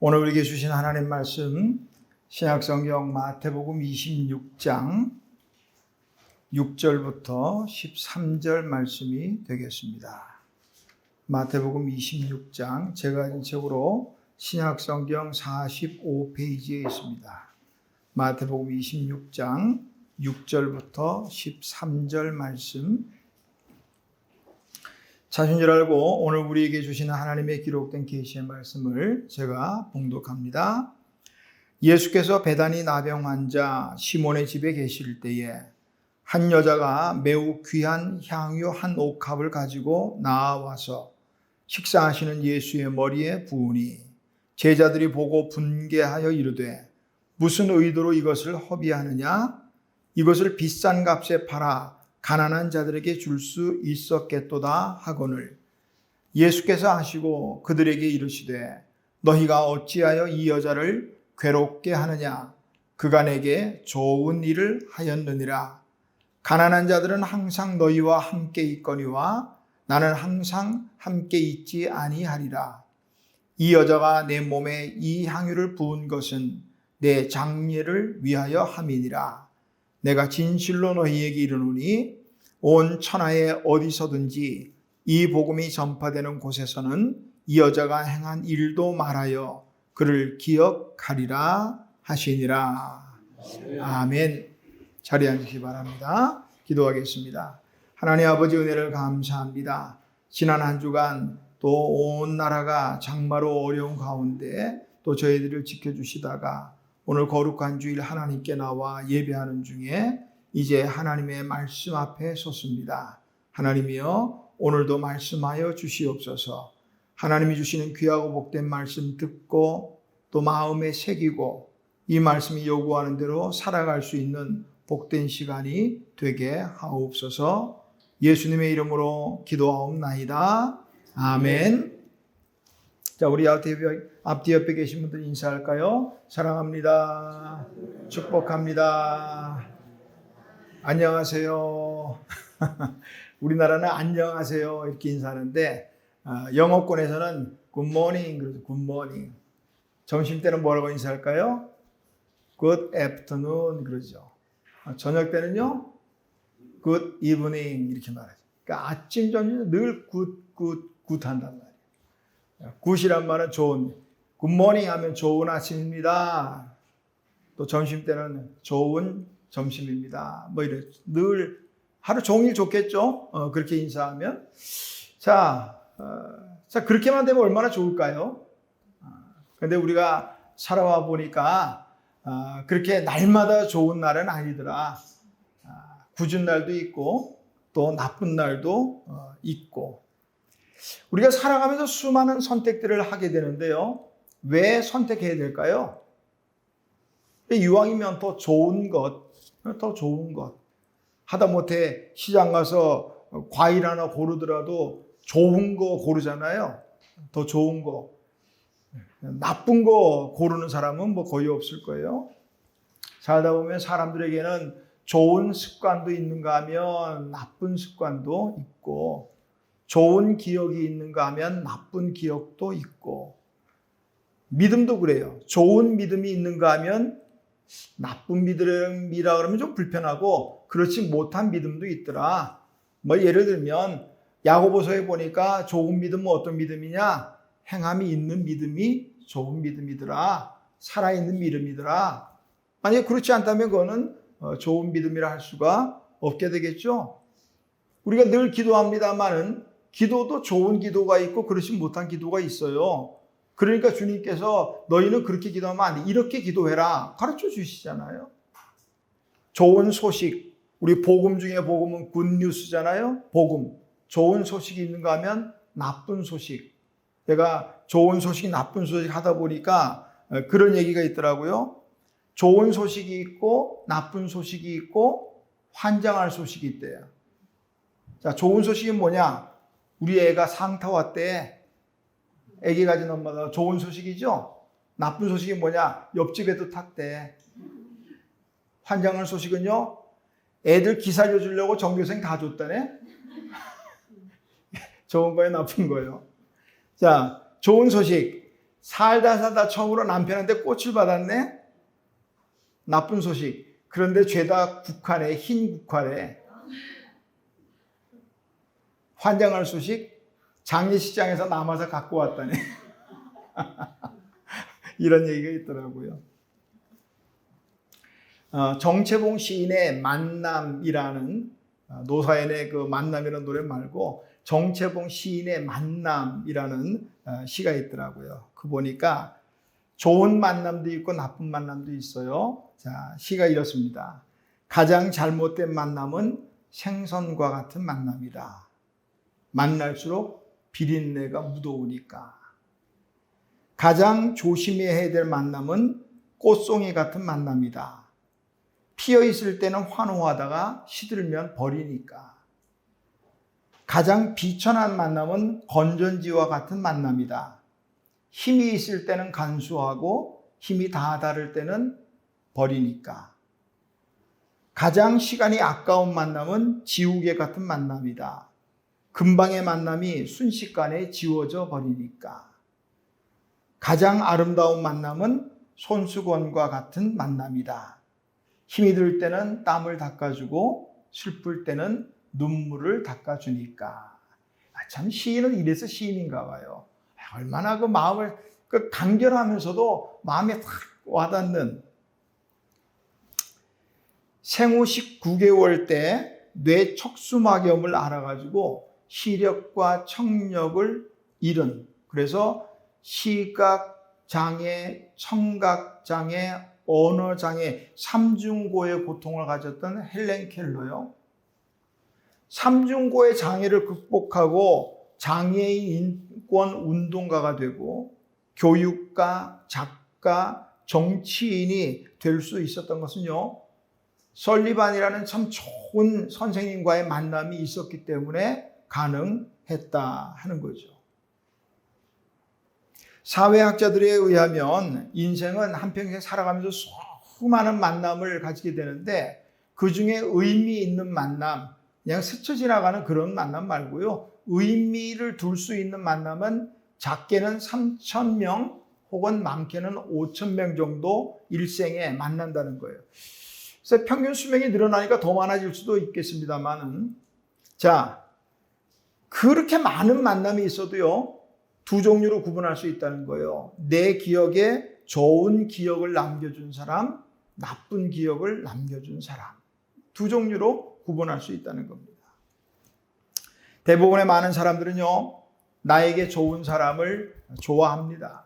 오늘 우리에게 주신 하나님 말씀 신약성경 마태복음 26장 6절부터 13절 말씀이 되겠습니다. 마태복음 26장 제가 가진 책으로 신약성경 45페이지에 있습니다. 마태복음 26장 6절부터 13절 말씀, 자신 줄 알고 오늘 우리에게 주시는 하나님의 기록된 계시의 말씀을 제가 봉독합니다. 예수께서 베다니 나병 환자 시몬의 집에 계실 때에 한 여자가 매우 귀한 향유 한 옥합을 가지고 나와서 식사하시는 예수의 머리에 부으니 제자들이 보고 분개하여 이르되 무슨 의도로 이것을 허비하느냐? 이것을 비싼 값에 팔아 가난한 자들에게 줄 수 있었겠도다 하거늘 예수께서 하시고 그들에게 이르시되 너희가 어찌하여 이 여자를 괴롭게 하느냐? 그가 내게 좋은 일을 하였느니라. 가난한 자들은 항상 너희와 함께 있거니와 나는 항상 함께 있지 아니하리라. 이 여자가 내 몸에 이 향유를 부은 것은 내 장례를 위하여 함이니라. 내가 진실로 너희에게 이르노니 온 천하에 어디서든지 이 복음이 전파되는 곳에서는 이 여자가 행한 일도 말하여 그를 기억하리라 하시니라. 아멘. 자리에 앉으시기 바랍니다. 기도하겠습니다. 하나님 아버지 은혜를 감사합니다. 지난 한 주간 또 온 나라가 장마로 어려운 가운데 또 저희들을 지켜주시다가 오늘 거룩한 주일 하나님께 나와 예배하는 중에 이제 하나님의 말씀 앞에 섰습니다. 하나님이여 오늘도 말씀하여 주시옵소서. 하나님이 주시는 귀하고 복된 말씀 듣고 또 마음에 새기고 이 말씀이 요구하는 대로 살아갈 수 있는 복된 시간이 되게 하옵소서. 예수님의 이름으로 기도하옵나이다. 아멘. 자, 우리 앞뒤 옆에 계신 분들 인사할까요? 사랑합니다. 축복합니다. 안녕하세요. 우리나라는 안녕하세요 이렇게 인사하는데 영어권에서는 굿모닝 그러죠. 굿모닝. 점심 때는 뭐라고 인사할까요? Good afternoon 그러죠. 저녁 때는요? Good evening 이렇게 말하죠. 그러니까 아침 점심 늘 굿 한단 말이에요. 굿이란 말은 좋은, 굿모닝 하면 좋은 아침입니다. 또 점심 때는 좋은 점심입니다. 뭐 이래 늘 하루 종일 좋겠죠? 그렇게 인사하면. 자, 그렇게만 되면 얼마나 좋을까요? 근데 우리가 살아와 보니까 그렇게 날마다 좋은 날은 아니더라. 굳은 날도 있고 또 나쁜 날도 있고. 우리가 살아가면서 수많은 선택들을 하게 되는데요. 왜 선택해야 될까요? 이왕이면 더 좋은 것 하다못해 시장 가서 과일 하나 고르더라도 좋은 거 고르잖아요. 더 좋은 거. 나쁜 거 고르는 사람은 뭐 거의 없을 거예요. 살다 보면 사람들에게는 좋은 습관도 있는가 하면 나쁜 습관도 있고, 좋은 기억이 있는가 하면 나쁜 기억도 있고, 믿음도 그래요. 좋은 믿음이 있는가 하면 나쁜 믿음이라 그러면 좀 불편하고 그렇지 못한 믿음도 있더라. 뭐 예를 들면 야고보서에 보니까 좋은 믿음은 어떤 믿음이냐? 행함이 있는 믿음이 좋은 믿음이더라. 살아있는 믿음이더라. 만약에 그렇지 않다면 그거는 좋은 믿음이라 할 수가 없게 되겠죠. 우리가 늘 기도합니다마는 기도도 좋은 기도가 있고 그렇지 못한 기도가 있어요. 그러니까 주님께서 너희는 그렇게 기도하면 안 돼. 이렇게 기도해라. 가르쳐 주시잖아요. 좋은 소식. 우리 복음 중에 복음은 굿뉴스잖아요. 복음. 좋은 소식이 있는가 하면 나쁜 소식. 제가 좋은 소식, 나쁜 소식 하다 보니까 그런 얘기가 있더라고요. 좋은 소식이 있고 나쁜 소식이 있고 환장할 소식이 있대요. 자, 좋은 소식이 뭐냐? 우리 애가 상 타왔대. 애기 가진 엄마가 좋은 소식이죠? 나쁜 소식이 뭐냐? 옆집에도 탔대. 환장할 소식은요? 애들 기 살려주려고 전교생 다 줬다네? 좋은 거예요, 나쁜 거예요? 자, 좋은 소식. 살다 살다 처음으로 남편한테 꽃을 받았네? 나쁜 소식. 그런데 죄다 국화래, 흰 국화래. 환장할 소식? 장례식장에서 남아서 갖고 왔다네. 이런 얘기가 있더라고요. 정채봉 시인의 만남이라는 노사연의 그 만남이라는 노래 말고 정채봉 시인의 만남이라는 시가 있더라고요. 그 보니까 좋은 만남도 있고 나쁜 만남도 있어요. 자, 시가 이렇습니다. 가장 잘못된 만남은 생선과 같은 만남이다. 만날수록 비린내가 묻어오니까. 가장 조심해야 될 만남은 꽃송이 같은 만남이다. 피어 있을 때는 환호하다가 시들면 버리니까. 가장 비천한 만남은 건전지와 같은 만남이다. 힘이 있을 때는 간수하고 힘이 다 다를 때는 버리니까. 가장 시간이 아까운 만남은 지우개 같은 만남이다. 금방의 만남이 순식간에 지워져 버리니까. 가장 아름다운 만남은 손수건과 같은 만남이다. 힘이 들 때는 땀을 닦아주고 슬플 때는 눈물을 닦아주니까. 참 시인은 이래서 시인인가 봐요. 얼마나 그 마음을 간결하면서도 마음에 탁 와닿는. 생후 19개월 때 뇌 척수막염을 알아가지고 시력과 청력을 잃은, 그래서 시각장애, 청각장애, 언어장애, 삼중고의 고통을 가졌던 헬렌 켈러요. 삼중고의 장애를 극복하고 장애인 인권 운동가가 되고 교육가, 작가, 정치인이 될 수 있었던 것은요, 설리반이라는 참 좋은 선생님과의 만남이 있었기 때문에 가능했다 하는 거죠. 사회학자들에 의하면 인생은 한평생 살아가면서 수많은 만남을 가지게 되는데 그 중에 의미 있는 만남, 그냥 스쳐 지나가는 그런 만남 말고요, 의미를 둘 수 있는 만남은 작게는 3,000명 혹은 많게는 5,000명 정도 일생에 만난다는 거예요. 그래서 평균 수명이 늘어나니까 더 많아질 수도 있겠습니다만은, 자, 그렇게 많은 만남이 있어도요, 두 종류로 구분할 수 있다는 거예요. 내 기억에 좋은 기억을 남겨준 사람, 나쁜 기억을 남겨준 사람. 두 종류로 구분할 수 있다는 겁니다. 대부분의 많은 사람들은요, 나에게 좋은 사람을 좋아합니다.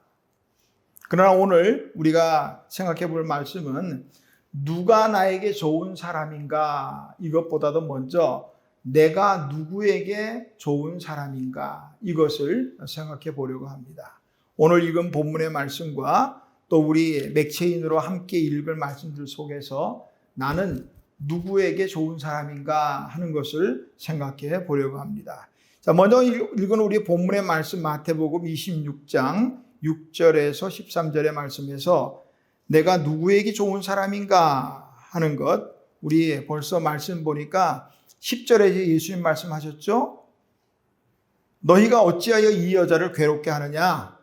그러나 오늘 우리가 생각해 볼 말씀은 누가 나에게 좋은 사람인가, 이것보다도 먼저 내가 누구에게 좋은 사람인가, 이것을 생각해 보려고 합니다. 오늘 읽은 본문의 말씀과 또 우리 맥체인으로 함께 읽을 말씀들 속에서 나는 누구에게 좋은 사람인가 하는 것을 생각해 보려고 합니다. 자, 먼저 읽은 우리 본문의 말씀 마태복음 26장 6절에서 13절의 말씀에서 내가 누구에게 좋은 사람인가 하는 것, 우리 벌써 말씀 보니까 10절에 예수님 말씀하셨죠? 너희가 어찌하여 이 여자를 괴롭게 하느냐?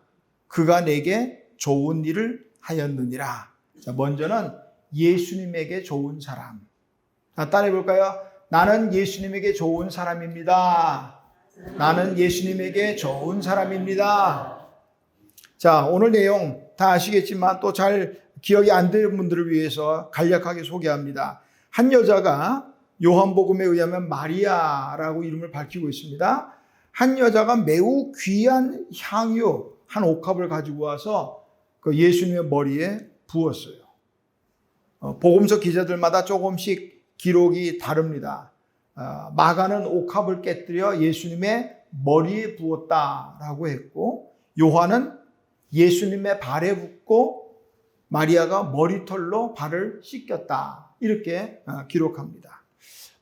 그가 내게 좋은 일을 하였느니라. 자, 먼저는 예수님에게 좋은 사람. 자, 따라해 볼까요? 나는 예수님에게 좋은 사람입니다. 나는 예수님에게 좋은 사람입니다. 자, 오늘 내용 다 아시겠지만 또 잘 기억이 안 되는 분들을 위해서 간략하게 소개합니다. 한 여자가 요한복음에 의하면 마리아라고 이름을 밝히고 있습니다. 한 여자가 매우 귀한 향유 한 옥합을 가지고 와서 그 예수님의 머리에 부었어요. 복음서 기자들마다 조금씩 기록이 다릅니다. 마가는 옥합을 깨뜨려 예수님의 머리에 부었다라고 했고, 요한은 예수님의 발에 붓고 마리아가 머리털로 발을 씻겼다, 이렇게 기록합니다.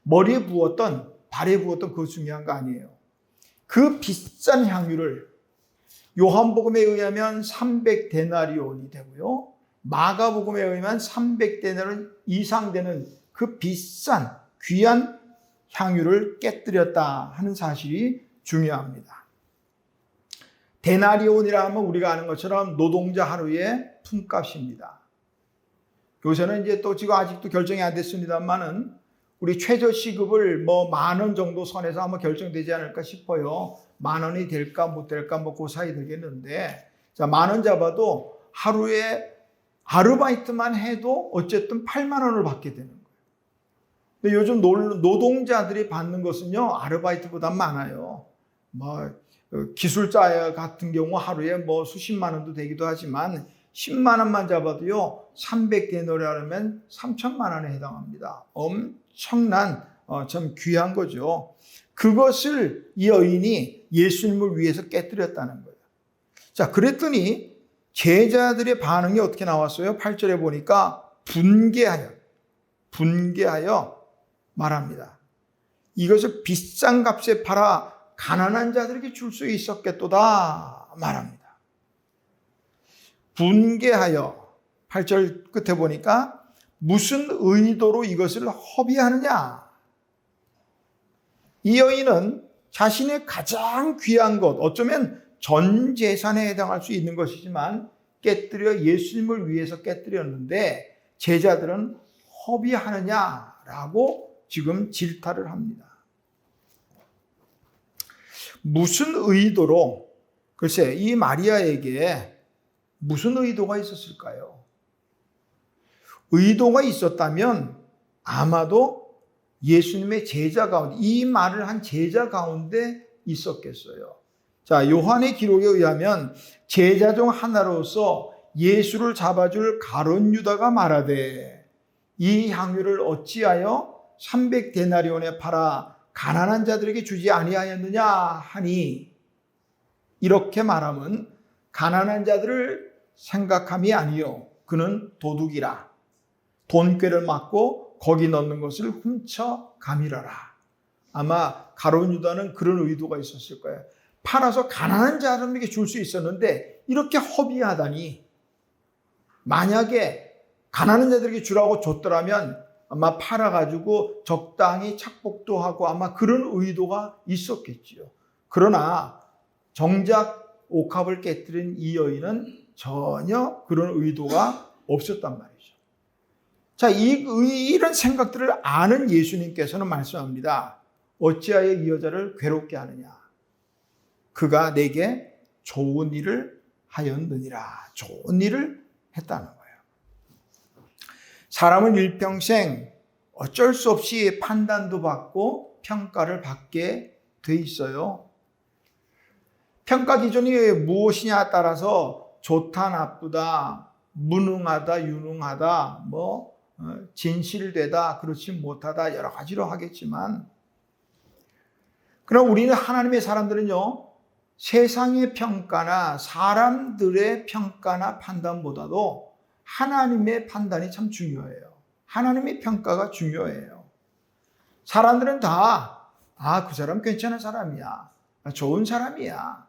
머리에 부었던, 발에 부었던 그거 중요한 거 아니에요. 그 비싼 향유를 요한복음에 의하면 300데나리온이 되고요, 마가복음에 의하면 300데나리온 이상 되는 그 비싼 귀한 향유를 깨뜨렸다 하는 사실이 중요합니다. 데나리온이라 하면 우리가 아는 것처럼 노동자 하루의 품값입니다. 요새는 이제 또 지금 아직도 결정이 안 됐습니다만은 우리 최저시급을 뭐 10,000원 정도 선에서 아마 결정되지 않을까 싶어요. 10,000원이 될까 못 될까 뭐 그 사이 되겠는데, 자, 10,000원 잡아도 하루에 아르바이트만 해도 어쨌든 80,000원을 받게 되는 거예요. 근데 요즘 노동자들이 받는 것은요, 아르바이트보다 많아요. 뭐 기술자 같은 경우 하루에 뭐 수십만 원도 되기도 하지만 10만 원만 잡아도요, 300데나리온이면 3천만 원에 해당합니다. 엄청난 참 귀한 거죠. 그것을 이 여인이 예수님을 위해서 깨뜨렸다는 거예요. 자, 그랬더니 제자들의 반응이 어떻게 나왔어요? 8절에 보니까 분개하여 말합니다. 이것을 비싼 값에 팔아 가난한 자들에게 줄 수 있었겠도다 말합니다. 분개하여 8절 끝에 보니까 무슨 의도로 이것을 허비하느냐. 이 여인은 자신의 가장 귀한 것, 어쩌면 전 재산에 해당할 수 있는 것이지만 깨뜨려 예수님을 위해서 깨뜨렸는데 제자들은 허비하느냐라고 지금 질타를 합니다. 무슨 의도로, 글쎄 이 마리아에게 무슨 의도가 있었을까요? 의도가 있었다면 아마도 예수님의 제자 가운데, 이 말을 한 제자 가운데 있었겠어요. 자, 요한의 기록에 의하면 제자 중 하나로서 예수를 잡아줄 가룟 유다가 말하되 이 향유를 어찌하여 300데나리온에 팔아 가난한 자들에게 주지 아니하였느냐 하니, 이렇게 말하면 가난한 자들을 생각함이 아니요 그는 도둑이라 돈꾀를 맞고 거기 넣는 것을 훔쳐 가밀어라. 아마 가룟 유다는 그런 의도가 있었을 거예요. 팔아서 가난한 자들에게 줄 수 있었는데 이렇게 허비하다니, 만약에 가난한 자들에게 주라고 줬더라면 아마 팔아가지고 적당히 착복도 하고 아마 그런 의도가 있었겠지요. 그러나 정작 옥합을 깨뜨린 이 여인은 전혀 그런 의도가 없었단 말이죠. 자, 이런 생각들을 아는 예수님께서는 말씀합니다. 어찌하여 이 여자를 괴롭게 하느냐. 그가 내게 좋은 일을 하였느니라. 좋은 일을 했다는 거예요. 사람은 일평생 어쩔 수 없이 판단도 받고 평가를 받게 돼 있어요. 평가 기준이 무엇이냐에 따라서 좋다, 나쁘다, 무능하다, 유능하다, 진실되다, 그렇지 못하다 여러 가지로 하겠지만, 그럼 우리는 하나님의 사람들은요, 세상의 평가나 사람들의 평가나 판단보다도 하나님의 판단이 참 중요해요. 하나님의 평가가 중요해요. 사람들은 다, 그 사람 괜찮은 사람이야. 좋은 사람이야.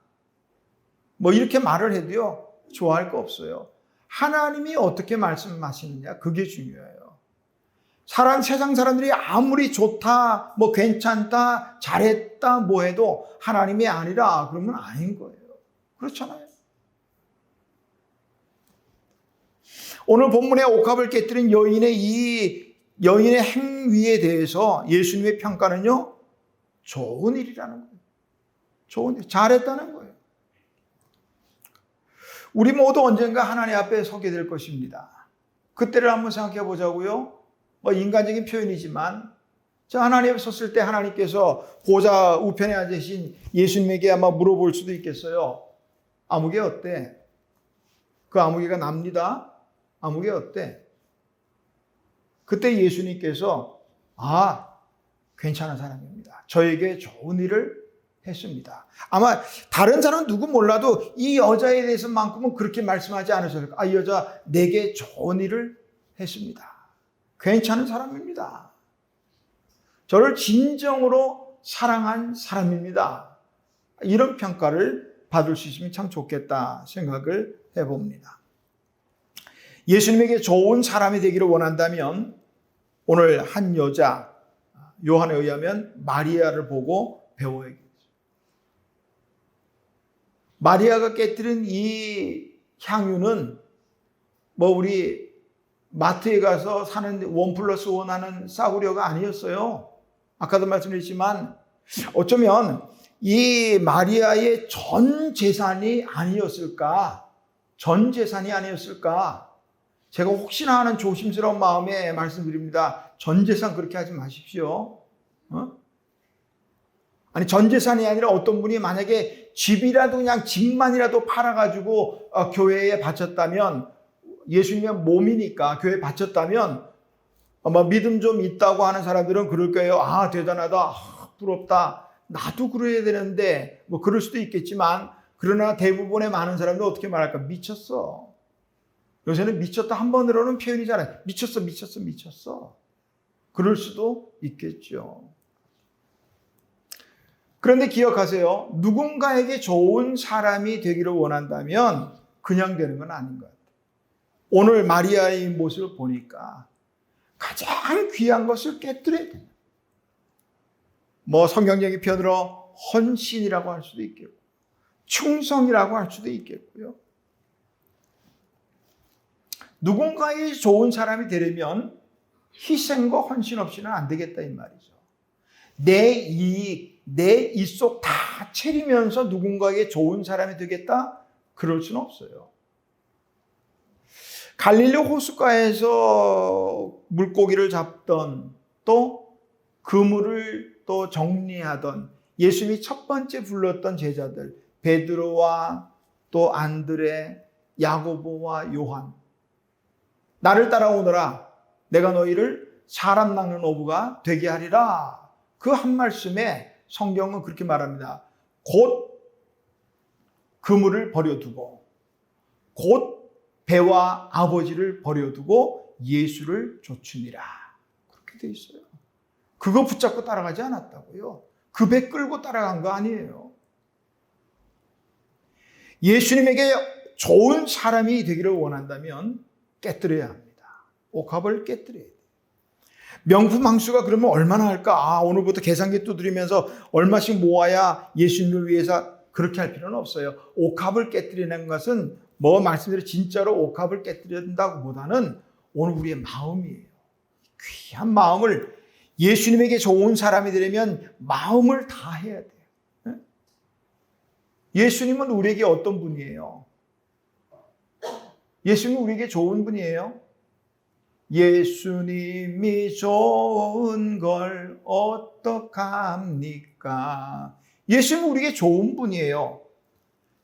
이렇게 말을 해도요, 좋아할 거 없어요. 하나님이 어떻게 말씀하시느냐, 그게 중요해요. 세상 사람들이 아무리 좋다, 괜찮다, 잘했다, 해도 하나님이 아니라 그러면 아닌 거예요. 그렇잖아요. 오늘 본문의 옥합을 깨뜨린 여인의 행위에 대해서 예수님의 평가는요, 좋은 일이라는 거예요. 좋은 일, 잘했다는 거예요. 우리 모두 언젠가 하나님 앞에 서게 될 것입니다. 그때를 한번 생각해 보자고요. 인간적인 표현이지만, 하나님 앞에 섰을 때 하나님께서 보좌 우편에 앉으신 예수님에게 아마 물어볼 수도 있겠어요. 아무개 어때? 그 아무개가 납니다. 아무개 어때? 그때 예수님께서 괜찮은 사람입니다. 저에게 좋은 일을 했습니다. 아마 다른 사람은 누구 몰라도 이 여자에 대해서만큼은 그렇게 말씀하지 않으셨을 거예요. 이 여자 내게 좋은 일을 했습니다. 괜찮은 사람입니다. 저를 진정으로 사랑한 사람입니다. 이런 평가를 받을 수 있으면 참 좋겠다 생각을 해봅니다. 예수님에게 좋은 사람이 되기를 원한다면 오늘 한 여자, 요한에 의하면 마리아를 보고 배워야겠죠. 마리아가 깨뜨린 이 향유는 뭐 우리 마트에 가서 사는 1+1 하는 싸구려가 아니었어요. 아까도 말씀드렸지만 어쩌면 이 마리아의 전 재산이 아니었을까? 전 재산이 아니었을까? 제가 혹시나 하는 조심스러운 마음에 말씀드립니다. 전 재산 그렇게 하지 마십시오. 아니 전 재산이 아니라 어떤 분이 만약에 집이라도 그냥 집만이라도 팔아가지고 교회에 바쳤다면, 예수님의 몸이니까 교회에 바쳤다면 아마 믿음 좀 있다고 하는 사람들은 그럴 거예요. 아 대단하다, 부럽다, 나도 그래야 되는데, 뭐 그럴 수도 있겠지만, 그러나 대부분의 많은 사람들 어떻게 말할까? 미쳤어. 요새는 미쳤다 한 번으로는 표현이잖아요. 미쳤어 미쳤어 미쳤어. 그럴 수도 있겠죠. 그런데 기억하세요. 누군가에게 좋은 사람이 되기를 원한다면 그냥 되는 건 아닌 것 같아요. 오늘 마리아의 모습을 보니까 가장 귀한 것을 깨뜨려야 돼요. 뭐 성경적인 표현으로 헌신이라고 할 수도 있겠고, 충성이라고 할 수도 있겠고요. 누군가의 좋은 사람이 되려면 희생과 헌신 없이는 안 되겠다 이 말이죠. 내 이익, 내 입속 다 채리면서 누군가에게 좋은 사람이 되겠다? 그럴 수는 없어요. 갈릴리 호숫가에서 물고기를 잡던, 또 그물을 또 정리하던 예수님이 첫 번째 불렀던 제자들, 베드로와 또 안드레, 야고보와 요한, 나를 따라오너라, 내가 너희를 사람 낚는 어부가 되게 하리라. 그 한 말씀에 성경은 그렇게 말합니다. 곧 그물을 버려두고, 곧 배와 아버지를 버려두고 예수를 좇으니라. 그렇게 돼 있어요. 그거 붙잡고 따라가지 않았다고요. 그 배 끌고 따라간 거 아니에요. 예수님에게 좋은 사람이 되기를 원한다면 깨뜨려야 합니다. 옥합을 깨뜨려야 돼요. 명품 항수가 그러면 얼마나 할까? 아, 오늘부터 계산기 두드리면서 얼마씩 모아야 예수님을 위해서, 그렇게 할 필요는 없어요. 옥합을 깨뜨리는 것은 뭐 말씀드린 진짜로 옥합을 깨뜨린다고 보다는 오늘 우리의 마음이에요. 귀한 마음을, 예수님에게 좋은 사람이 되려면 마음을 다해야 돼요. 예수님은 우리에게 어떤 분이에요? 예수님은 우리에게 좋은 분이에요. 예수님이 좋은 걸 어떡합니까? 예수님은 우리에게 좋은 분이에요.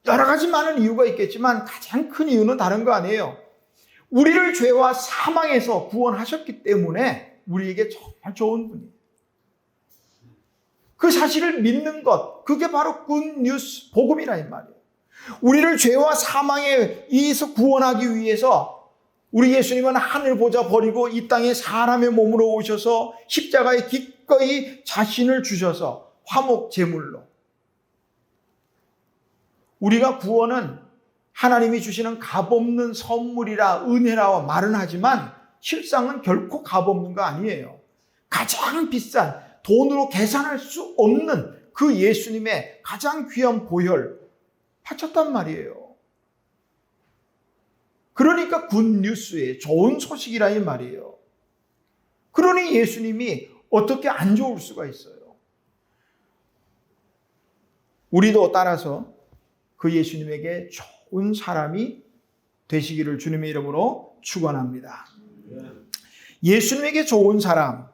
여러 가지 많은 이유가 있겠지만 가장 큰 이유는 다른 거 아니에요. 우리를 죄와 사망에서 구원하셨기 때문에 우리에게 정말 좋은 분이에요. 그 사실을 믿는 것, 그게 바로 굿뉴스, 복음이라 이 말이에요. 우리를 죄와 사망에서 구원하기 위해서 우리 예수님은 하늘 보좌 버리고 이 땅에 사람의 몸으로 오셔서 십자가에 기꺼이 자신을 주셔서 화목 제물로, 우리가 구원은 하나님이 주시는 값없는 선물이라 은혜라 말은 하지만 실상은 결코 값없는 거 아니에요. 가장 비싼, 돈으로 계산할 수 없는 그 예수님의 가장 귀한 보혈 바쳤단 말이에요. 그러니까 굿뉴스의 좋은 소식이라 이 말이에요. 그러니 예수님이 어떻게 안 좋을 수가 있어요. 우리도 따라서 그 예수님에게 좋은 사람이 되시기를 주님의 이름으로 축원합니다. 예수님에게 좋은 사람,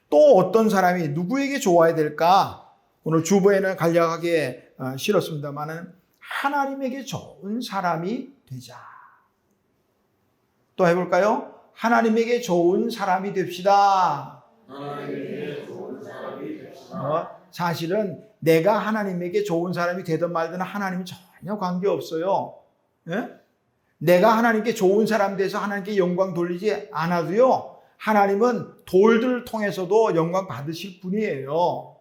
또 어떤 사람이 누구에게 좋아야 될까? 오늘 주보에는 간략하게 실었습니다만은 하나님에게 좋은 사람이 되자. 또 해볼까요? 하나님에게 좋은 사람이 됩시다. 하나님에게 좋은 사람이 됩시다. 사실은 내가 하나님에게 좋은 사람이 되든 말든 하나님은 전혀 관계없어요. 예? 내가 하나님께 좋은 사람 돼서 하나님께 영광 돌리지 않아도요, 하나님은 돌들을 통해서도 영광 받으실 분이에요.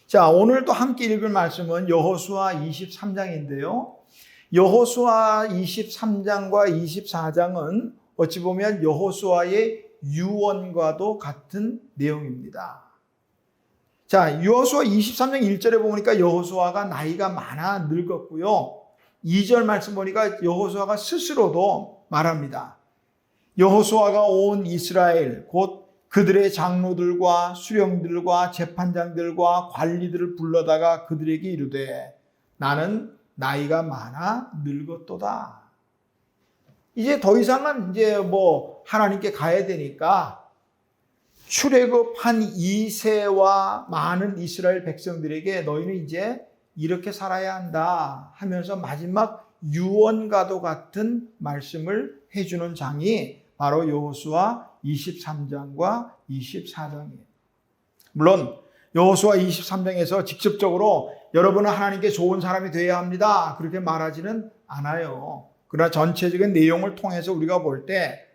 자, 오늘 또 함께 읽을 말씀은 여호수아 23장인데요. 여호수아 23장과 24장은 어찌 보면 여호수아의 유언과도 같은 내용입니다. 자, 여호수아 23장 1절에 보니까 여호수아가 나이가 많아 늙었고요. 2절 말씀 보니까 여호수아가 스스로도 말합니다. 여호수아가 온 이스라엘 곧 그들의 장로들과 수령들과 재판장들과 관리들을 불러다가 그들에게 이르되 나는 나이가 많아 늙었도다. 이제 더 이상은 이제 하나님께 가야 되니까 출애굽한 2세와 많은 이스라엘 백성들에게 너희는 이제 이렇게 살아야 한다 하면서 마지막 유언과도 같은 말씀을 해주는 장이 바로 여호수아 23장과 24장이에요. 물론 여호수아 23장에서 직접적으로 여러분은 하나님께 좋은 사람이 되어야 합니다 그렇게 말하지는 않아요. 그러나 전체적인 내용을 통해서 우리가 볼 때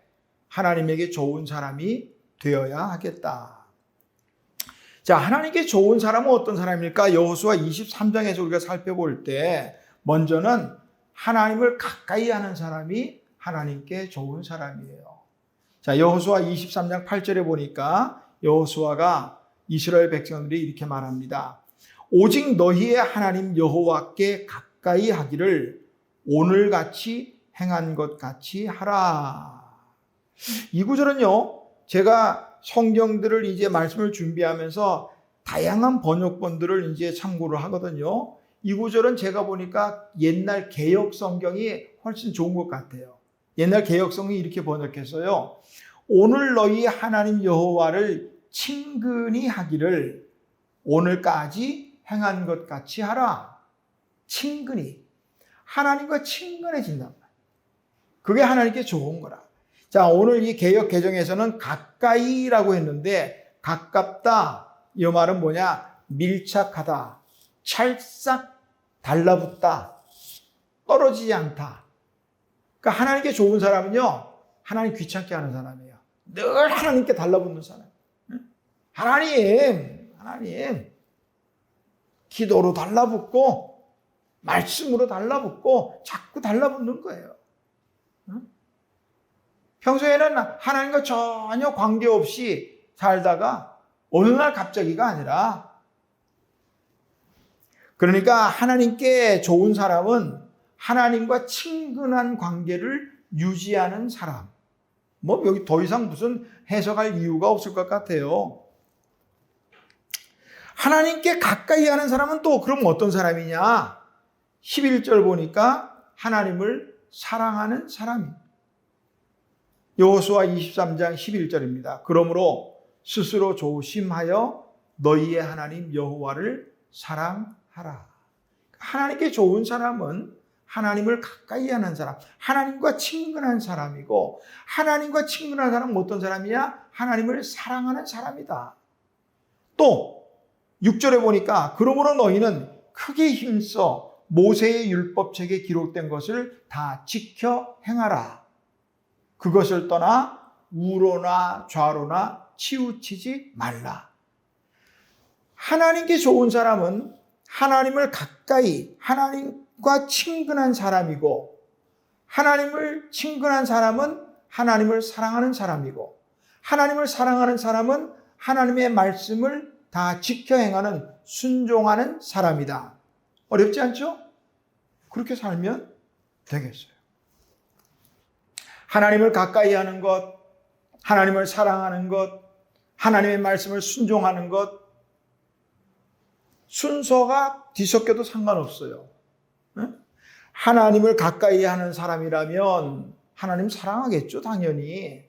하나님에게 좋은 사람이 되어야 하겠다. 자, 하나님께 좋은 사람은 어떤 사람일까? 여호수아 23장에서 우리가 살펴볼 때 먼저는 하나님을 가까이 하는 사람이 하나님께 좋은 사람이에요. 자, 여호수아 23장 8절에 보니까 여호수아가 이스라엘 백성들이 이렇게 말합니다. 오직 너희의 하나님 여호와께 가까이 하기를 오늘같이 행한 것 같이 하라. 이 구절은요, 제가 성경들을 이제 말씀을 준비하면서 다양한 번역본들을 이제 참고를 하거든요. 이 구절은 제가 보니까 옛날 개역 성경이 훨씬 좋은 것 같아요. 옛날 개역 성경이 이렇게 번역했어요. 오늘 너희 하나님 여호와를 친근히 하기를 오늘까지 행한 것 같이 하라. 친근히. 하나님과 친근해진단 말이에요. 그게 하나님께 좋은 거라. 자, 오늘 이 개역 개정에서는 가까이라고 했는데 가깝다 이 말은 뭐냐? 밀착하다, 찰싹 달라붙다, 떨어지지 않다. 그러니까 하나님께 좋은 사람은요, 하나님 귀찮게 하는 사람이에요. 늘 하나님께 달라붙는 사람. 하나님 기도로 달라붙고 말씀으로 달라붙고 자꾸 달라붙는 거예요. 평소에는 하나님과 전혀 관계없이 살다가 어느 날 갑자기가 아니라, 그러니까 하나님께 좋은 사람은 하나님과 친근한 관계를 유지하는 사람. 여기 더 이상 무슨 해석할 이유가 없을 것 같아요. 하나님께 가까이 하는 사람은 또 그럼 어떤 사람이냐? 11절 보니까 하나님을 사랑하는 사람입니다. 여호수아 23장 11절입니다. 그러므로 스스로 조심하여 너희의 하나님 여호와를 사랑하라. 하나님께 좋은 사람은 하나님을 가까이 하는 사람, 하나님과 친근한 사람이고, 하나님과 친근한 사람은 어떤 사람이야? 하나님을 사랑하는 사람이다. 또 6절에 보니까 그러므로 너희는 크게 힘써 모세의 율법책에 기록된 것을 다 지켜 행하라. 그것을 떠나 우로나 좌로나 치우치지 말라. 하나님께 좋은 사람은 하나님을 가까이, 하나님과 친근한 사람이고, 하나님을 친근한 사람은 하나님을 사랑하는 사람이고, 하나님을 사랑하는 사람은 하나님의 말씀을 다 지켜 행하는, 순종하는 사람이다. 어렵지 않죠? 그렇게 살면 되겠어요. 하나님을 가까이 하는 것, 하나님을 사랑하는 것, 하나님의 말씀을 순종하는 것, 순서가 뒤섞여도 상관없어요. 하나님을 가까이 하는 사람이라면 하나님 사랑하겠죠, 당연히.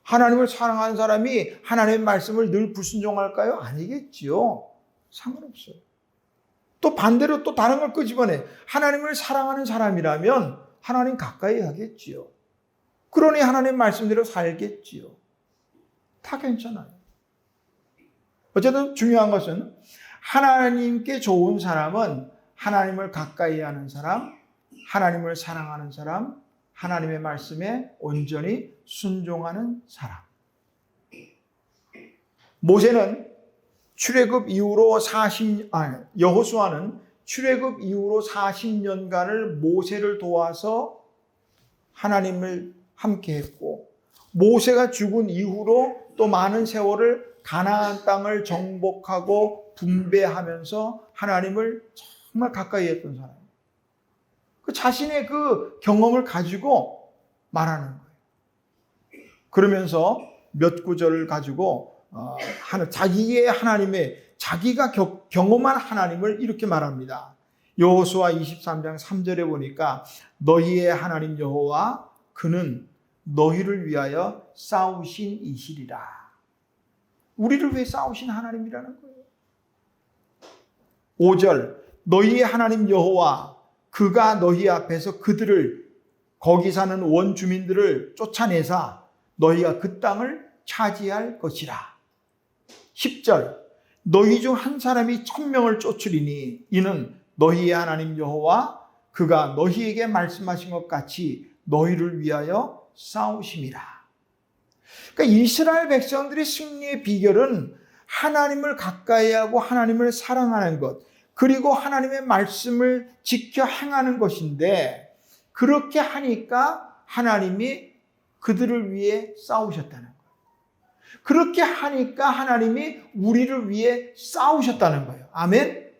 하나님을 사랑하는 사람이 하나님의 말씀을 늘 불순종할까요? 아니겠지요. 상관없어요. 또 반대로 또 다른 걸 끄집어내. 하나님을 사랑하는 사람이라면 하나님 가까이 하겠지요. 그러니 하나님 말씀대로 살겠지요. 다 괜찮아요. 어쨌든 중요한 것은 하나님께 좋은 사람은 하나님을 가까이 하는 사람, 하나님을 사랑하는 사람, 하나님의 말씀에 온전히 순종하는 사람. 모세는 출애굽 이후로 여호수아는 출애굽 이후로 40년간을 모세를 도와서 하나님을 함께 했고, 모세가 죽은 이후로 또 많은 세월을 가나안 땅을 정복하고 분배하면서 하나님을 정말 가까이 했던 사람. 그 자신의 그 경험을 가지고 말하는 거예요. 그러면서 몇 구절을 가지고 자기의 하나님의 자기가 경험한 하나님을 이렇게 말합니다. 여호수아 23장 3절에 보니까 너희의 하나님 여호와 그는 너희를 위하여 싸우신 이시리라. 우리를 위해 싸우신 하나님이라는 거예요. 5절 너희의 하나님 여호와 그가 너희 앞에서 그들을 거기 사는 원주민들을 쫓아내사 너희가 그 땅을 차지할 것이라. 10절 너희 중 한 사람이 1000명을 쫓으리니 이는 너희의 하나님 여호와 그가 너희에게 말씀하신 것 같이 너희를 위하여 싸우심이라. 그러니까 이스라엘 백성들의 승리의 비결은 하나님을 가까이 하고 하나님을 사랑하는 것, 그리고 하나님의 말씀을 지켜 행하는 것인데, 그렇게 하니까 하나님이 그들을 위해 싸우셨다는 거예요. 그렇게 하니까 하나님이 우리를 위해 싸우셨다는 거예요. 아멘?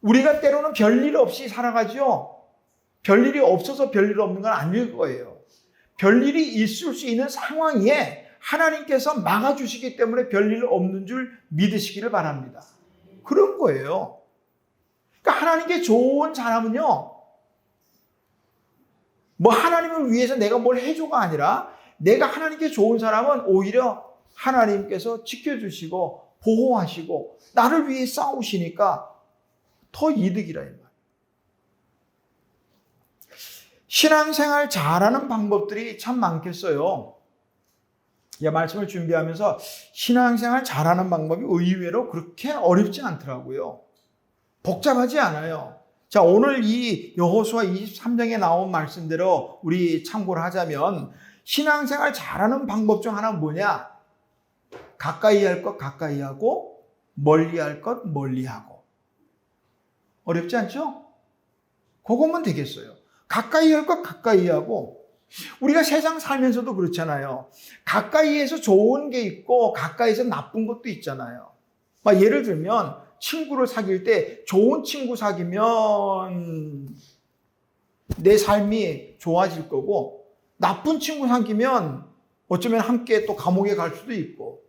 우리가 때로는 별일 없이 살아가죠. 별일이 없어서 별일 없는 건 아닐 거예요. 별일이 있을 수 있는 상황에 하나님께서 막아주시기 때문에 별일 없는 줄 믿으시기를 바랍니다. 그런 거예요. 그러니까 하나님께 좋은 사람은요, 뭐 하나님을 위해서 내가 뭘 해줘가 아니라 내가 하나님께 좋은 사람은 오히려 하나님께서 지켜주시고 보호하시고 나를 위해 싸우시니까 더 이득이라 이 말이에요. 신앙생활 잘하는 방법들이 참 많겠어요. 말씀을 준비하면서 신앙생활 잘하는 방법이 의외로 그렇게 어렵지 않더라고요. 복잡하지 않아요. 자, 오늘 이 여호수아 23장에 나온 말씀대로 우리 참고를 하자면 신앙생활 잘하는 방법 중 하나는 뭐냐? 가까이 할 것 가까이 하고 멀리 할 것 멀리 하고. 어렵지 않죠? 그것만 되겠어요. 가까이 할 것 가까이 하고. 우리가 세상 살면서도 그렇잖아요. 가까이에서 좋은 게 있고 가까이에서 나쁜 것도 있잖아요. 예를 들면 친구를 사귈 때 좋은 친구 사귀면 내 삶이 좋아질 거고, 나쁜 친구 사귀면 어쩌면 함께 또 감옥에 갈 수도 있고,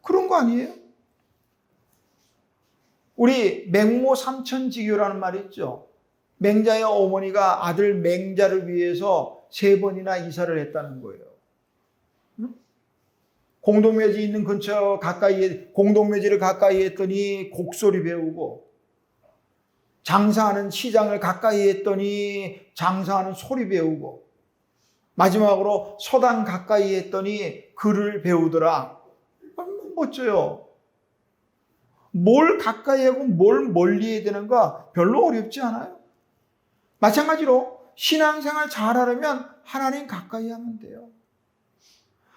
그런 거 아니에요? 우리 맹모 삼천지교라는 말이 있죠. 맹자의 어머니가 아들 맹자를 위해서 3번이나 이사를 했다는 거예요. 공동묘지 있는 근처 가까이에, 공동묘지를 가까이 했더니 곡소리 배우고, 장사하는 시장을 가까이 했더니 장사하는 소리 배우고, 마지막으로 서당 가까이 했더니 글을 배우더라. 멋져요. 뭘 가까이 하고 뭘 멀리 해야 되는가 별로 어렵지 않아요. 마찬가지로 신앙생활 잘하려면 하나님 가까이 하면 돼요.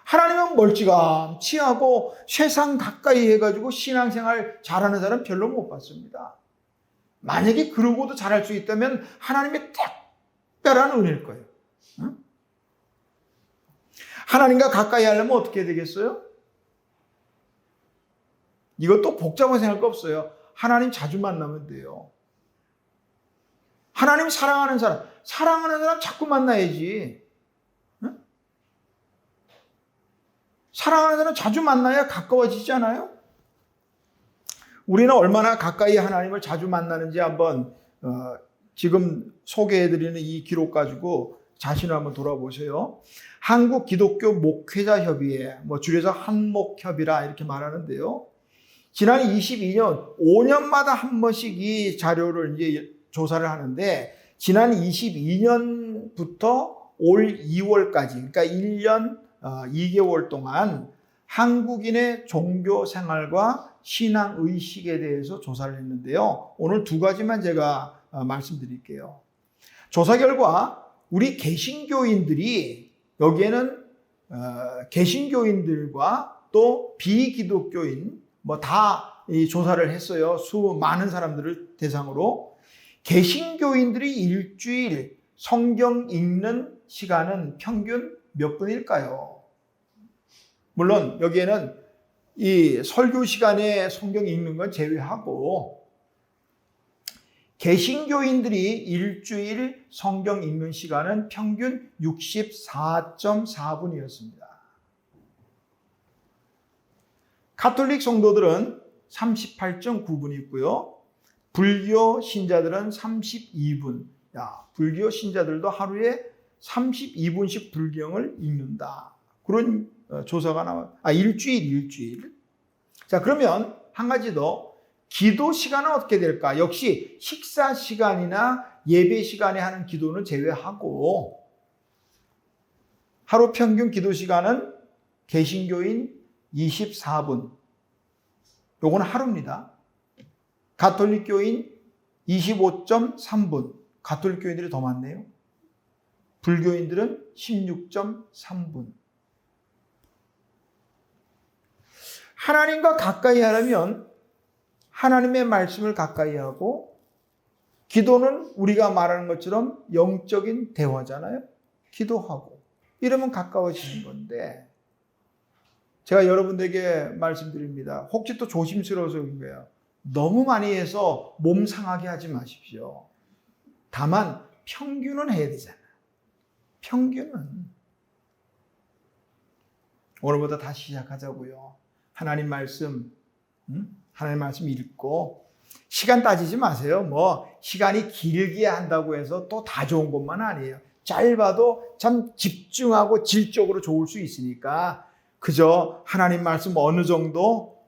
하나님은 멀찌감치 하고 세상 가까이 해가지고 신앙생활 잘하는 사람 별로 못 봤습니다. 만약에 그러고도 잘할 수 있다면 하나님의 특별한 은혜일 거예요. 응? 하나님과 가까이 하려면 어떻게 해야 되겠어요? 이것도 복잡하게 생각할 거 없어요. 하나님 자주 만나면 돼요. 하나님 사랑하는 사람 자꾸 만나야지. 응? 사랑하는 사람 자주 만나야 가까워지잖아요. 우리는 얼마나 가까이 하나님을 자주 만나는지 한번 지금 소개해드리는 이 기록 가지고 자신을 한번 돌아보세요. 한국 기독교 목회자 협의회, 줄여서 한목협이라 이렇게 말하는데요. 지난 22년, 5년마다 한 번씩 이 자료를 이제 조사를 하는데, 지난 22년부터 올 2월까지, 그러니까 1년 2개월 동안 한국인의 종교 생활과 신앙 의식에 대해서 조사를 했는데요. 오늘 2가지만 제가 말씀드릴게요. 조사 결과 우리 개신교인들이, 여기에는 개신교인들과 또 비기독교인 다 이 조사를 했어요. 많은 사람들을 대상으로. 개신교인들이 일주일 성경 읽는 시간은 평균 몇 분일까요? 물론 여기에는 이 설교 시간에 성경 읽는 건 제외하고 개신교인들이 일주일 성경 읽는 시간은 평균 64.4분이었습니다. 가톨릭 성도들은 38.9분 있고요. 불교 신자들은 32분. 불교 신자들도 하루에 32분씩 불경을 읽는다. 그런 조사가 나와요. 일주일. 자, 그러면 한 가지 더. 기도 시간은 어떻게 될까? 역시 식사 시간이나 예배 시간에 하는 기도는 제외하고 하루 평균 기도 시간은 개신교인 24분. 요건 하루입니다. 가톨릭 교인 25.3분. 가톨릭 교인들이 더 많네요. 불교인들은 16.3분. 하나님과 가까이 하려면 하나님의 말씀을 가까이 하고, 기도는 우리가 말하는 것처럼 영적인 대화잖아요. 기도하고 이러면 가까워지는 건데, 제가 여러분들에게 말씀드립니다. 혹시 또 조심스러워서 그런 거예요. 너무 많이 해서 몸 상하게 하지 마십시오. 다만 평균은 해야 되잖아요. 평균은. 오늘부터 다시 시작하자고요. 하나님 말씀 읽고, 시간 따지지 마세요. 시간이 길게 한다고 해서 또 다 좋은 것만 아니에요. 짧아도 참 집중하고 질적으로 좋을 수 있으니까 그저 하나님 말씀 어느 정도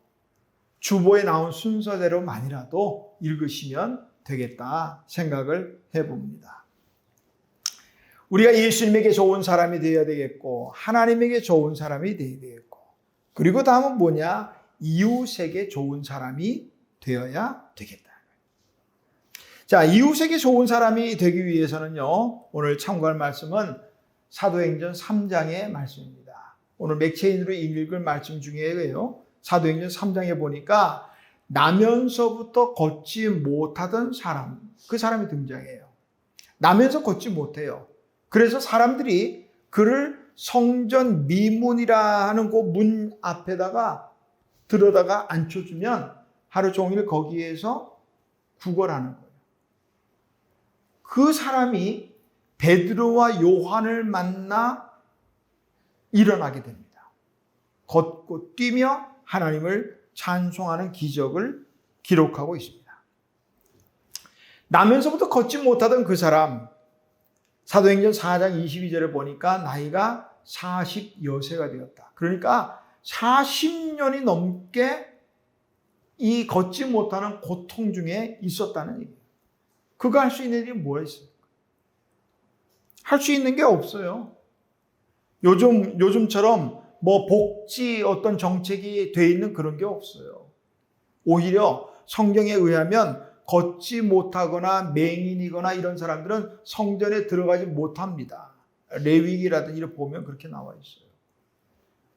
주보에 나온 순서대로만이라도 읽으시면 되겠다 생각을 해봅니다. 우리가 예수님에게 좋은 사람이 되어야 되겠고, 하나님에게 좋은 사람이 되어야 되겠고, 그리고 다음은 뭐냐? 이웃에게 좋은 사람이 되어야 되겠다. 자, 이웃에게 좋은 사람이 되기 위해서는요, 오늘 참고할 말씀은 사도행전 3장의 말씀입니다. 오늘 맥체인으로 읽을 말씀 중에요, 사도행전 3장에 보니까 나면서부터 걷지 못하던 사람, 그 사람이 등장해요. 나면서 걷지 못해요. 그래서 사람들이 그를 성전 미문이라 하는 그 문 앞에다가 들어다가 앉혀주면 하루 종일 거기에서 구걸하는 거예요. 그 사람이 베드로와 요한을 만나 일어나게 됩니다. 걷고 뛰며 하나님을 찬송하는 기적을 기록하고 있습니다. 나면서부터 걷지 못하던 그 사람, 사도행전 4장 22절에 보니까 나이가 40여세가 되었다. 그러니까 40년이 넘게 이 걷지 못하는 고통 중에 있었다는 얘기예요. 그가 할 수 있는 일이 뭐가 있어요? 할 수 있는 게 없어요. 요즘처럼 복지 어떤 정책이 돼 있는 그런 게 없어요. 오히려 성경에 의하면 걷지 못하거나 맹인이거나 이런 사람들은 성전에 들어가지 못합니다. 레위기라든지 이런 보면 그렇게 나와 있어요.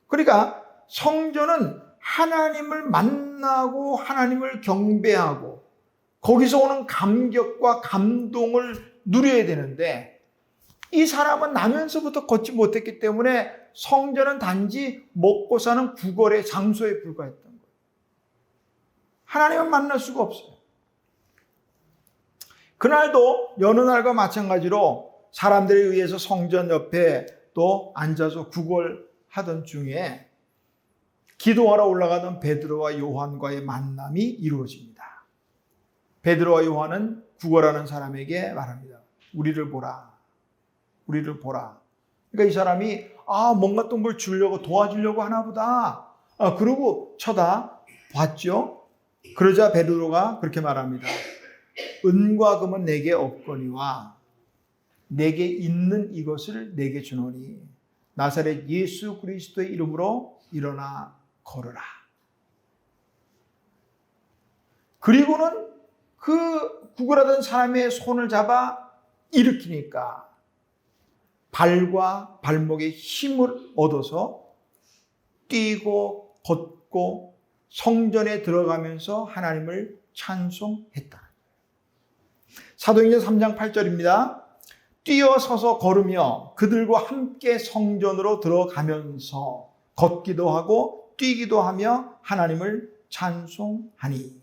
그러니까 성전은 하나님을 만나고 하나님을 경배하고 거기서 오는 감격과 감동을 누려야 되는데, 이 사람은 나면서부터 걷지 못했기 때문에 성전은 단지 먹고 사는 구걸의 장소에 불과했던 거예요. 하나님을 만날 수가 없어요. 그날도 여느 날과 마찬가지로 사람들에 의해서 성전 옆에 또 앉아서 구걸하던 중에 기도하러 올라가던 베드로와 요한과의 만남이 이루어집니다. 베드로와 요한은 구걸하는 사람에게 말합니다. 우리를 보라. 우리를 보라. 그러니까 이 사람이 뭔가 또 뭘 주려고 도와주려고 하나 보다. 그러고 쳐다봤죠. 그러자 베드로가 그렇게 말합니다. 은과 금은 내게 없거니와 내게 있는 이것을 내게 주노니 나사렛 예수 그리스도의 이름으로 일어나 걸으라. 그리고는 그 구걸하던 사람의 손을 잡아 일으키니까 발과 발목에 힘을 얻어서 뛰고 걷고 성전에 들어가면서 하나님을 찬송했다. 사도행전 3장 8절입니다. 뛰어서서 걸으며 그들과 함께 성전으로 들어가면서 걷기도 하고 뛰기도 하며 하나님을 찬송하니.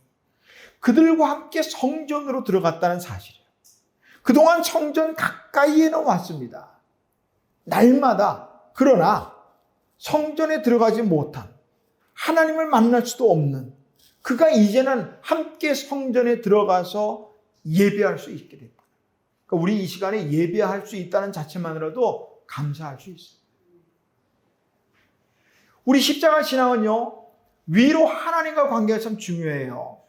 그들과 함께 성전으로 들어갔다는 사실이에요. 그동안 성전 가까이에는 왔습니다. 날마다. 그러나 성전에 들어가지 못한, 하나님을 만날 수도 없는 그가 이제는 함께 성전에 들어가서 예배할 수 있게 됐다. 그러니까 우리 이 시간에 예배할 수 있다는 자체만으로도 감사할 수 있어요. 우리 십자가 신앙은요, 위로 하나님과 관계가 참 중요해요.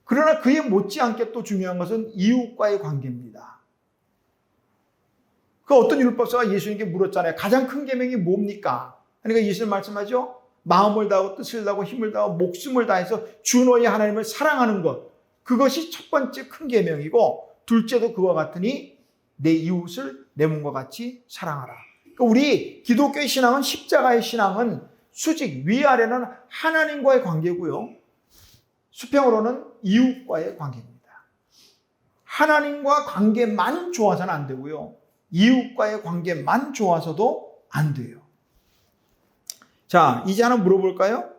그러나 그에 못지않게 또 중요한 것은 이웃과의 관계입니다. 그 어떤 율법사가 예수님께 물었잖아요. 가장 큰 계명이 뭡니까? 그러니까 예수님 말씀하죠. 마음을 다하고 뜻을 다하고 힘을 다하고 목숨을 다해서 주 너희 하나님을 사랑하는 것. 그것이 첫 번째 큰 계명이고 둘째도 그와 같으니 내 이웃을 내 몸과 같이 사랑하라. 그러니까 우리 기독교의 신앙은, 십자가의 신앙은 수직 위아래는 하나님과의 관계고요. 수평으로는 이웃과의 관계입니다. 하나님과 관계만 좋아서는 안 되고요. 이웃과의 관계만 좋아서도 안 돼요. 자, 이제 하나 물어볼까요?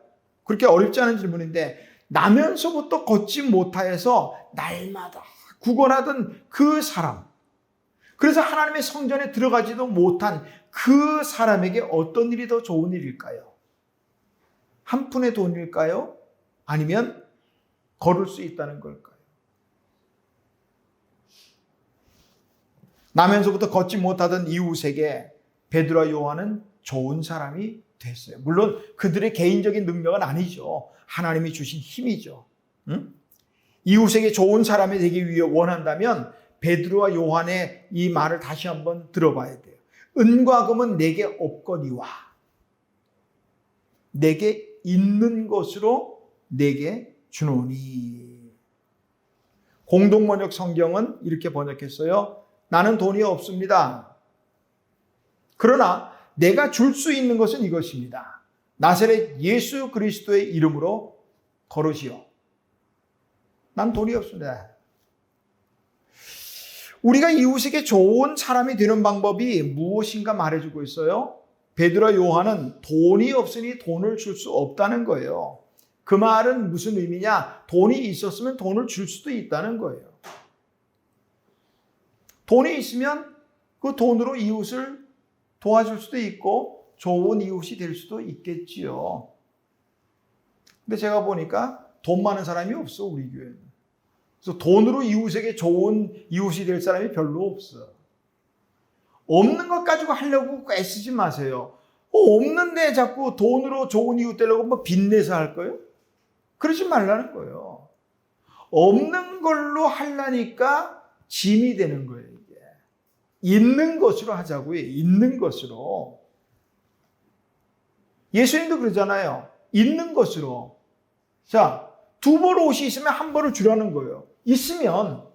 그렇게 어렵지 않은 질문인데, 나면서부터 걷지 못하여서 날마다 구걸하던 그 사람, 그래서 하나님의 성전에 들어가지도 못한 그 사람에게 어떤 일이 더 좋은 일일까요? 한 푼의 돈일까요? 아니면 걸을 수 있다는 걸까요? 나면서부터 걷지 못하던 이웃에게 베드로와 요한은 좋은 사람이 됐어요. 물론 그들의 개인적인 능력은 아니죠. 하나님이 주신 힘이죠. 응? 이웃에게 좋은 사람이 되기 위해 원한다면 베드로와 요한의 이 말을 다시 한번 들어봐야 돼요. 은과 금은 내게 없거니와 내게 있는 것으로 내게 주노니. 공동번역 성경은 이렇게 번역했어요. 나는 돈이 없습니다. 그러나 내가 줄 수 있는 것은 이것입니다. 나사렛 예수 그리스도의 이름으로 걸으시오. 난 돈이 없습니다. 우리가 이웃에게 좋은 사람이 되는 방법이 무엇인가 말해주고 있어요. 베드로와 요한은 돈이 없으니 돈을 줄 수 없다는 거예요. 그 말은 무슨 의미냐? 돈이 있었으면 돈을 줄 수도 있다는 거예요. 돈이 있으면 그 돈으로 이웃을 도와줄 수도 있고 좋은 이웃이 될 수도 있겠지요. 근데 제가 보니까 돈 많은 사람이 없어, 우리 교회는. 그래서 돈으로 이웃에게 좋은 이웃이 될 사람이 별로 없어. 없는 것 가지고 하려고 애쓰지 마세요. 없는데 자꾸 돈으로 좋은 이웃 되려고 뭐 빚내서 할 거예요? 그러지 말라는 거예요. 없는 걸로 하려니까 짐이 되는 거예요, 이게. 있는 것으로 하자고요. 있는 것으로. 예수님도 그러잖아요. 있는 것으로. 자, 두 벌 옷이 있으면 한 벌을 주라는 거예요. 있으면.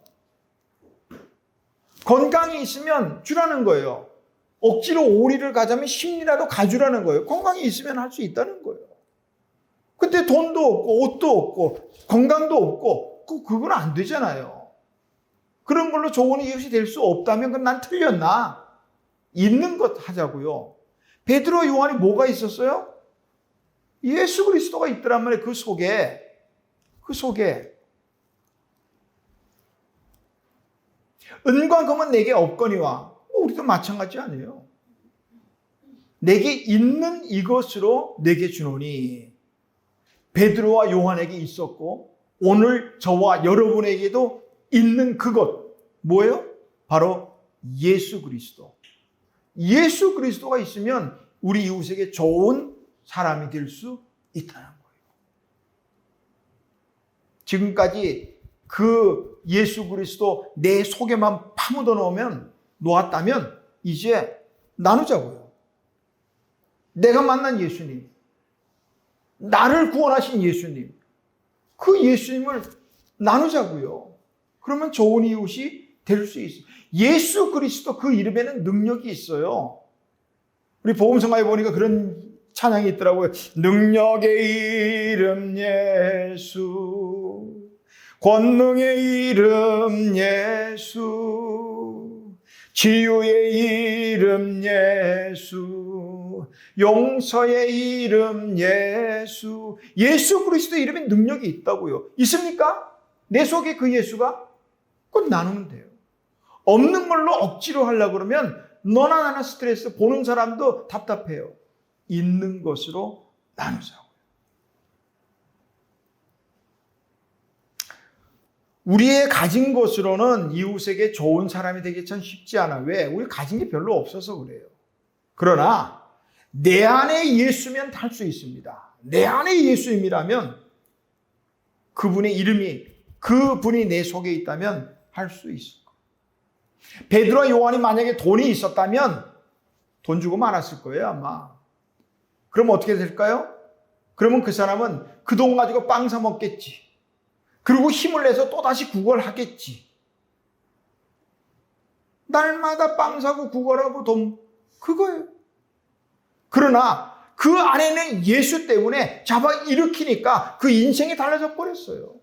건강이 있으면 주라는 거예요. 억지로 오리를 가자면 10리라도 가주라는 거예요. 건강이 있으면 할 수 있다는 거예요. 근데 돈도 없고 옷도 없고 건강도 없고 그건 안 되잖아요. 그런 걸로 좋은 이웃이 될 수 없다면 그건 난 틀렸나? 있는 것 하자고요. 베드로 요한이 뭐가 있었어요? 예수 그리스도가 있더란 말이에요. 그 속에 은과 금은 내게 없거니와. 우리도 마찬가지 아니에요. 내게 있는 이것으로 내게 주노니. 베드로와 요한에게 있었고 오늘 저와 여러분에게도 있는 그것 뭐예요? 바로 예수 그리스도. 예수 그리스도가 있으면 우리 이웃에게 좋은 사람이 될 수 있다는 거예요. 지금까지 그 예수 그리스도 내 속에만 파묻어 놓았다면 이제 나누자고요. 내가 만난 예수님, 나를 구원하신 예수님, 그 예수님을 나누자고요. 그러면 좋은 이웃이 될 수 있어요. 예수 그리스도 그 이름에는 능력이 있어요. 우리 복음성가에 보니까 그런 찬양이 있더라고요. 능력의 이름 예수, 권능의 이름 예수, 치유의 이름 예수, 용서의 이름 예수. 예수 그리스도 이름에 능력이 있다고요. 있습니까? 내 속에 그 예수가? 그건 나누면 돼요. 없는 걸로 억지로 하려고 그러면 너나 나나 스트레스, 보는 사람도 답답해요. 있는 것으로 나누자고요. 우리의 가진 것으로는 이웃에게 좋은 사람이 되기 참 쉽지 않아. 왜? 우리 가진 게 별로 없어서 그래요. 그러나 내 안에 예수면 할 수 있습니다. 내 안에 예수님이라면 그분의 이름이, 그분이 내 속에 있다면 할 수 있을 거예요. 베드로와 요한이 만약에 돈이 있었다면 돈 주고 말았을 거예요, 아마. 그럼 어떻게 될까요? 그러면 그 사람은 그 돈 가지고 빵 사 먹겠지. 그리고 힘을 내서 또다시 구걸하겠지. 날마다 빵 사고 구걸하고 돈, 그거예요. 그러나 그 안에는 예수 때문에 잡아 일으키니까 그 인생이 달라져 버렸어요.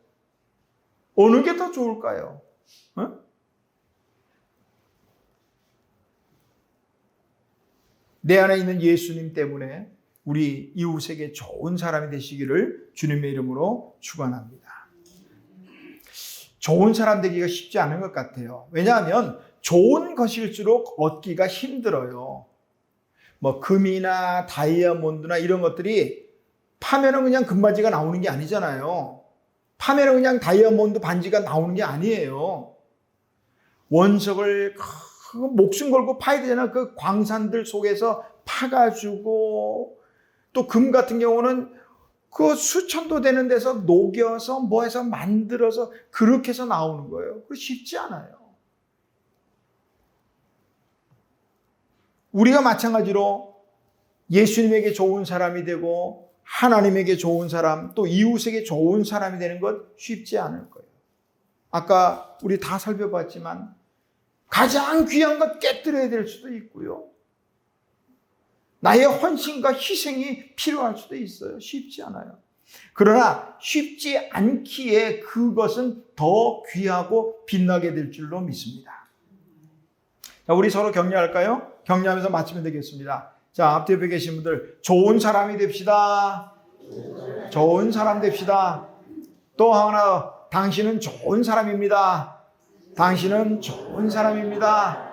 어느 게 더 좋을까요? 어? 내 안에 있는 예수님 때문에 우리 이웃에게 좋은 사람이 되시기를 주님의 이름으로 축원합니다. 좋은 사람 되기가 쉽지 않은 것 같아요. 왜냐하면 좋은 것일수록 얻기가 힘들어요. 뭐 금이나 다이아몬드나 이런 것들이 파면은 그냥 금바지가 나오는 게 아니잖아요. 파면은 그냥 다이아몬드 반지가 나오는 게 아니에요. 원석을 목숨 걸고 파야 되잖아요. 그 광산들 속에서 파가지고, 또 금 같은 경우는 그 수천도 되는 데서 녹여서 뭐 해서 만들어서 그렇게 해서 나오는 거예요. 그거 쉽지 않아요. 우리가 마찬가지로 예수님에게 좋은 사람이 되고 하나님에게 좋은 사람, 또 이웃에게 좋은 사람이 되는 것 쉽지 않을 거예요. 아까 우리 다 살펴봤지만 가장 귀한 것 깨뜨려야 될 수도 있고요. 나의 헌신과 희생이 필요할 수도 있어요. 쉽지 않아요. 그러나 쉽지 않기에 그것은 더 귀하고 빛나게 될 줄로 믿습니다. 자, 우리 서로 격려할까요? 격려하면서 마치면 되겠습니다. 자, 앞 옆에 계신 분들, 좋은 사람이 됩시다. 좋은 사람 됩시다. 또 하나, 당신은 좋은 사람입니다. 당신은 좋은 사람입니다.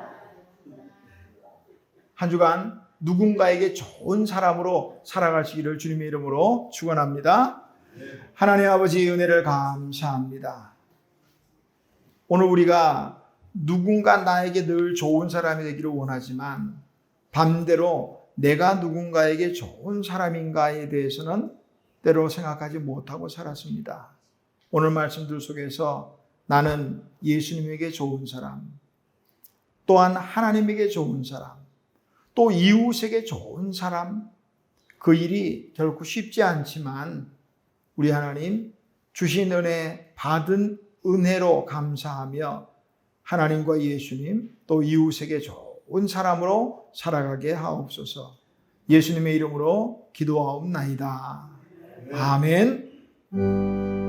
한 주간 누군가에게 좋은 사람으로 살아가시기를 주님의 이름으로 축원합니다. 하나님 아버지 은혜를 감사합니다. 오늘 우리가 누군가 나에게 늘 좋은 사람이 되기를 원하지만 반대로 내가 누군가에게 좋은 사람인가에 대해서는 때로 생각하지 못하고 살았습니다. 오늘 말씀들 속에서 나는 예수님에게 좋은 사람, 또한 하나님에게 좋은 사람, 또 이웃에게 좋은 사람, 그 일이 결코 쉽지 않지만 우리 하나님 주신 은혜, 받은 은혜로 감사하며 하나님과 예수님 또 이웃에게 좋은 사람으로 살아가게 하옵소서. 예수님의 이름으로 기도하옵나이다. 아멘.